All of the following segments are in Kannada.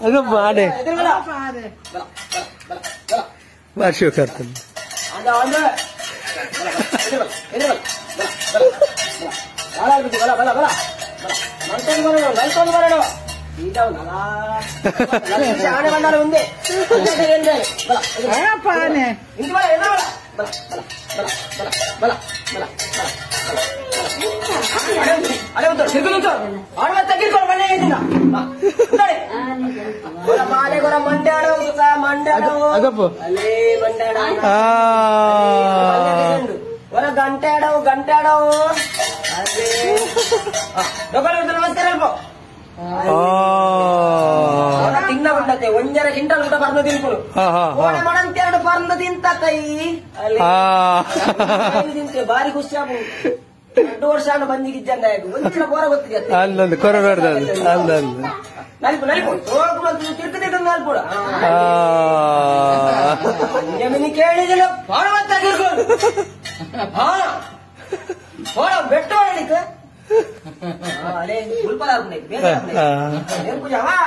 Agak paade. Masuk kartun. ಒಂದರ ಕ್ವಿಂಟಲ್ ಊಟ ಬರ್ದು ತಿನ್ಕೊಳು ಓಣೆ ಮಾಡಂತ 2 ಬರ್ದು ತಿಂತ ಕೈ ತಿಂತೆ ಬಾರಿ ಖುಷಿ ಆಗ್ಬೋದು 2 ವರ್ಷ ಬಂದಿಗಿದ್ದಂಗ ಒಂದಿನ ಬೋರ ಗೊತ್ತಿಗೆ ಅಲ್ಲೊಂದು ಕೊರಬೇಡ್ದ ಅಲ್ಲೊಂದು ನಲ್ಪು ನಲ್ಪು ಹೋಗ್ಬಂದು ತಿರ್ಕದಿದ್ದ ನಲ್ಪುಡ ಜಮೀನಿ ಕೇಳಿದಿಲ್ಲ ಪಾರ್ವತ್ತಾಗಿರ್ಬೋದು ಹೋಳ ಬೆಟ್ಟ ಹೇಳಿಕ ಅಲೆ ಗುಲ್ಪರ ಪೂಜಾವಾ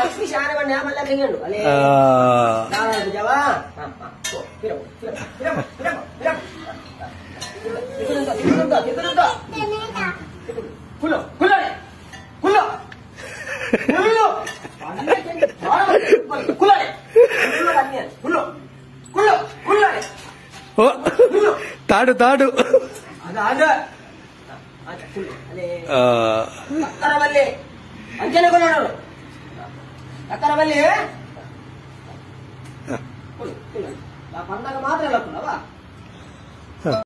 ಲಕ್ಷ್ಮೀ ಶಾನೆ ಬಣ್ಣ ಯಾಮಲ್ಲ ತೆಗೆಂಡು ಅಲೆ ಪೂಜಾವಾ ಕುಲ್ಲು ಕುಲ್ಲ ಕುಲ್ಲು ಕುಲ್ಲು ಕುಲ್ಲು ಕುಲ್ಲು ಕುಲ್ಲು ತಾಡು ತಾಡು ಅದ ಅಕ್ಕರ ಬಲ್ಲಿ ಅಂಚನೆ ಕೊಡೋಣ ಅಕ್ಕರ ಬಲ್ಲಿ ಪಂದಾಗ ಮಾತ್ರ ಅಲ್ಲ